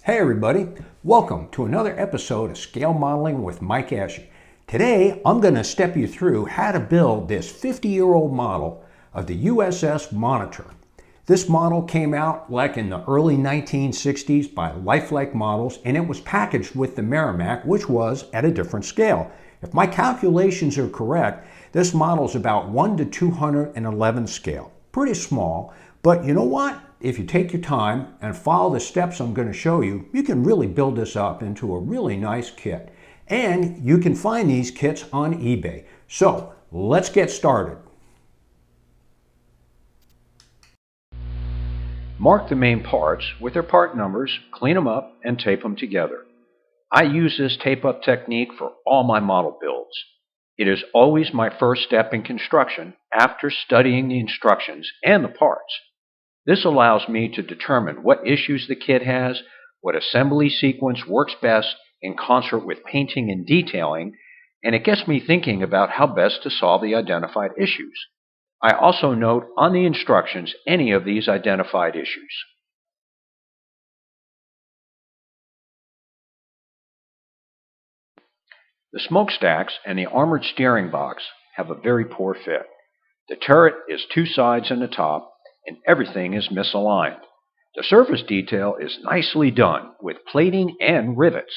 Hey everybody, welcome to another episode of Scale Modeling with Mike Ashey. Today I'm going to step you through how to build this 50-year-old model of the USS Monitor. This model came out like in the early 1960s by Life Like Models, and it was packaged with the Merrimack, which was at a different scale. If my calculations are correct, this model is about 1 to 211 scale. Pretty small, but you know what? If you take your time and follow the steps I'm going to show you, you can really build this up into a really nice kit. And you can find these kits on eBay. So let's get started. Mark the main parts with their part numbers, clean them up, and tape them together. I use this tape-up technique for all my model builds. It is always my first step in construction after studying the instructions and the parts. This allows me to determine what issues the kit has, what assembly sequence works best in concert with painting and detailing, and it gets me thinking about how best to solve the identified issues. I also note on the instructions any of these identified issues. The smokestacks and the armored steering box have a very poor fit. The turret is two sides and a top, and everything is misaligned. The surface detail is nicely done with plating and rivets.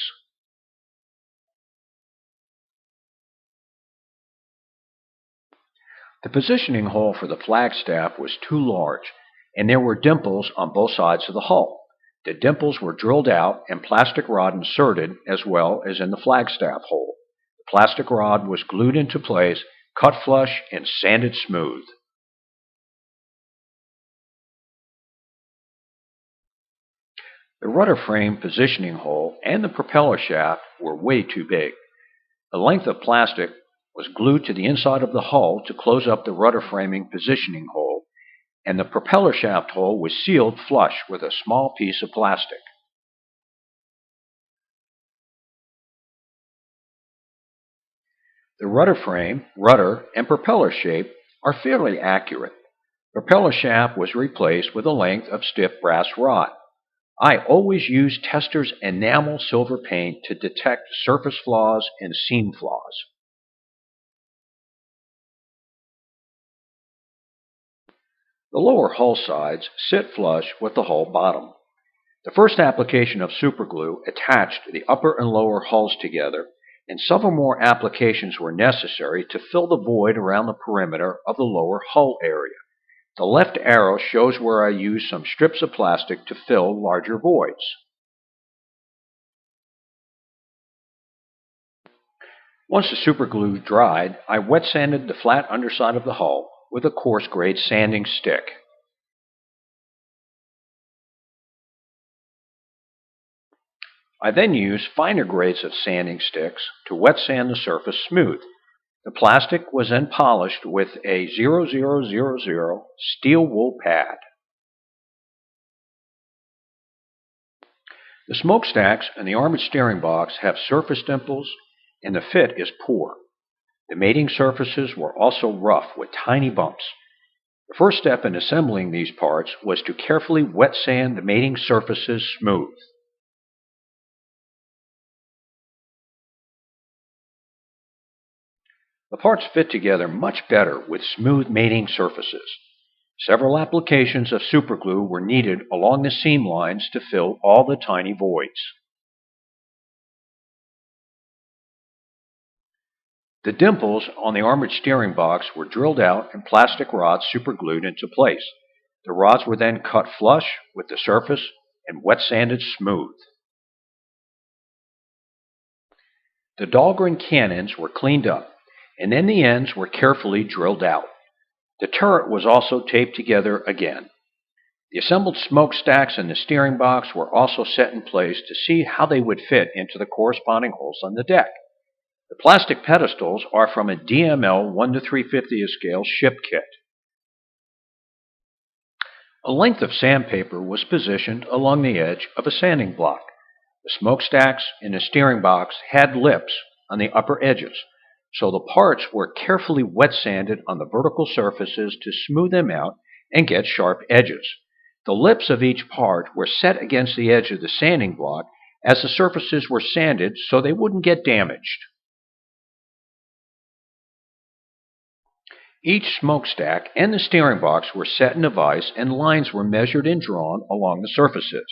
The positioning hole for the flagstaff was too large, and there were dimples on both sides of the hull. The dimples were drilled out and plastic rod inserted as well as in the flagstaff hole. The plastic rod was glued into place, cut flush, and sanded smooth. The rudder frame positioning hole and the propeller shaft were way too big. A length of plastic was glued to the inside of the hull to close up the rudder framing positioning hole, and the propeller shaft hole was sealed flush with a small piece of plastic. The rudder frame, rudder, and propeller shape are fairly accurate. Propeller shaft was replaced with a length of stiff brass rod. I always use Tester's enamel silver paint to detect surface flaws and seam flaws. The lower hull sides sit flush with the hull bottom. The first application of superglue attached the upper and lower hulls together, and several more applications were necessary to fill the void around the perimeter of the lower hull area. The left arrow shows where I used some strips of plastic to fill larger voids. Once the superglue dried, I wet sanded the flat underside of the hull with a coarse grade sanding stick. I then used finer grades of sanding sticks to wet sand the surface smooth. The plastic was then polished with a 0000 steel wool pad. The smokestacks and the armored steering box have surface dimples, and the fit is poor. The mating surfaces were also rough with tiny bumps. The first step in assembling these parts was to carefully wet sand the mating surfaces smooth. The parts fit together much better with smooth mating surfaces. Several applications of superglue were needed along the seam lines to fill all the tiny voids. The dimples on the armored steering box were drilled out and plastic rods superglued into place. The rods were then cut flush with the surface and wet sanded smooth. The Dahlgren cannons were cleaned up, and then the ends were carefully drilled out. The turret was also taped together again. The assembled smokestacks and the steering box were also set in place to see how they would fit into the corresponding holes on the deck. The plastic pedestals are from a DML 1 to 3/50 scale ship kit. A length of sandpaper was positioned along the edge of a sanding block. The smokestacks in the steering box had lips on the upper edges, so the parts were carefully wet sanded on the vertical surfaces to smooth them out and get sharp edges. The lips of each part were set against the edge of the sanding block as the surfaces were sanded so they wouldn't get damaged. Each smokestack and the steering box were set in a vise, and lines were measured and drawn along the surfaces.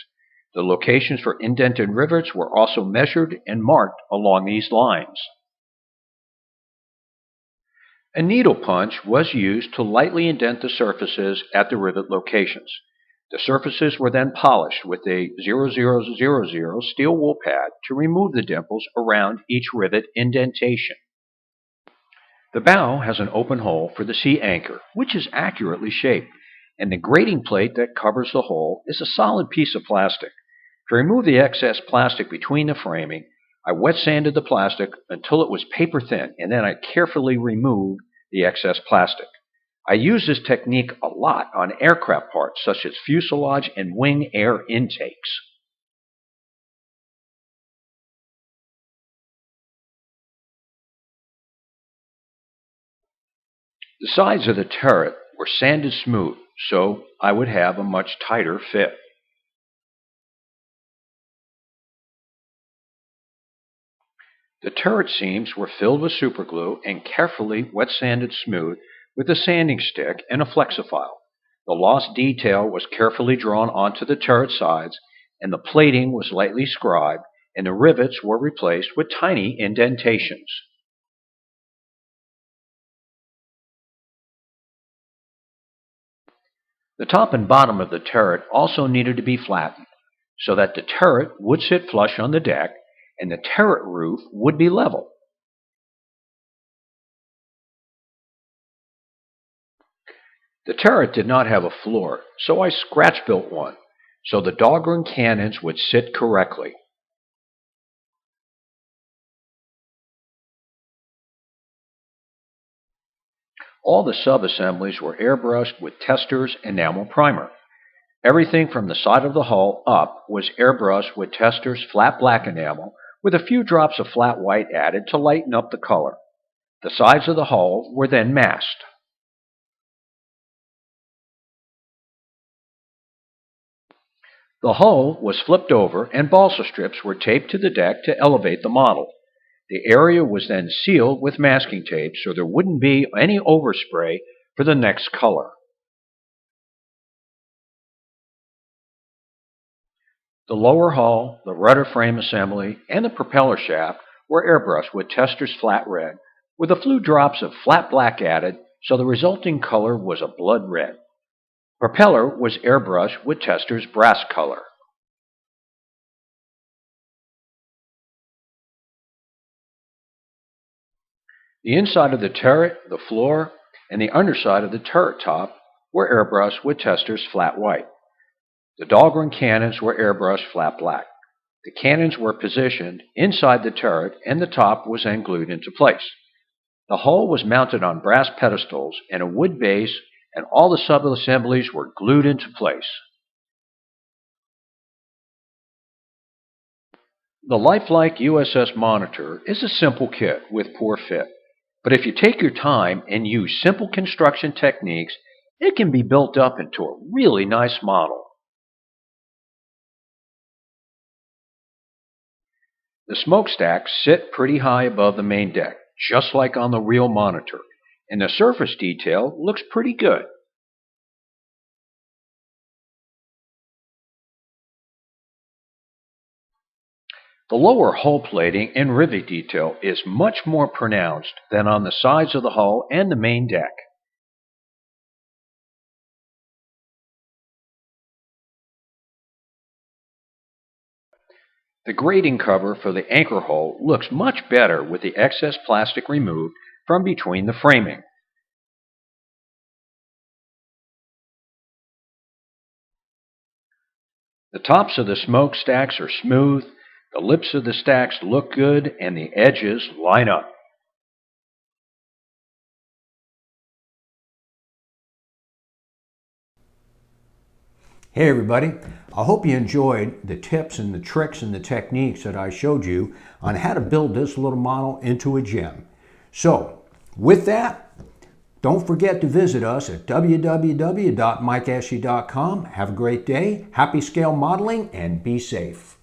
The locations for indented rivets were also measured and marked along these lines. A needle punch was used to lightly indent the surfaces at the rivet locations. The surfaces were then polished with a 0000 steel wool pad to remove the dimples around each rivet indentation. The bow has an open hole for the sea anchor, which is accurately shaped, and the grating plate that covers the hole is a solid piece of plastic. To remove the excess plastic between the framing, I wet sanded the plastic until it was paper thin, and then I carefully removed the excess plastic. I use this technique a lot on aircraft parts such as fuselage and wing air intakes. The sides of the turret were sanded smooth, so I would have a much tighter fit. The turret seams were filled with superglue and carefully wet sanded smooth with a sanding stick and a flexifile. The lost detail was carefully drawn onto the turret sides, and the plating was lightly scribed, and the rivets were replaced with tiny indentations. The top and bottom of the turret also needed to be flattened so that the turret would sit flush on the deck and the turret roof would be level. The turret did not have a floor, so I scratch-built one so the Dahlgren cannons would sit correctly. All the sub-assemblies were airbrushed with Testor's enamel primer. Everything from the side of the hull up was airbrushed with Testor's flat black enamel with a few drops of flat white added to lighten up the color. The sides of the hull were then masked. The hull was flipped over and balsa strips were taped to the deck to elevate the model. The area was then sealed with masking tape so there wouldn't be any overspray for the next color. The lower hull, the rudder frame assembly, and the propeller shaft were airbrushed with Testor's flat red, with a few drops of flat black added, so the resulting color was a blood red. Propeller was airbrushed with Testor's brass color. The inside of the turret, the floor, and the underside of the turret top were airbrushed with Testor's flat white. The Dahlgren cannons were airbrushed flat black. The cannons were positioned inside the turret, and the top was then glued into place. The hull was mounted on brass pedestals and a wood base, and all the sub-assemblies were glued into place. The Life Like USS Monitor is a simple kit with poor fit, but if you take your time and use simple construction techniques, it can be built up into a really nice model. The smokestacks sit pretty high above the main deck, just like on the real Monitor, and the surface detail looks pretty good. The lower hull plating and rivet detail is much more pronounced than on the sides of the hull and the main deck. The grating cover for the anchor hole looks much better with the excess plastic removed from between the framing. The tops of the smokestacks are smooth, the lips of the stacks look good, and the edges line up. Hey everybody, I hope you enjoyed the tips and the tricks and the techniques that I showed you on how to build this little model into a gem. So with that, Don't forget to visit us at www.mikeashey.com. Have a great day, happy scale modeling, and be safe.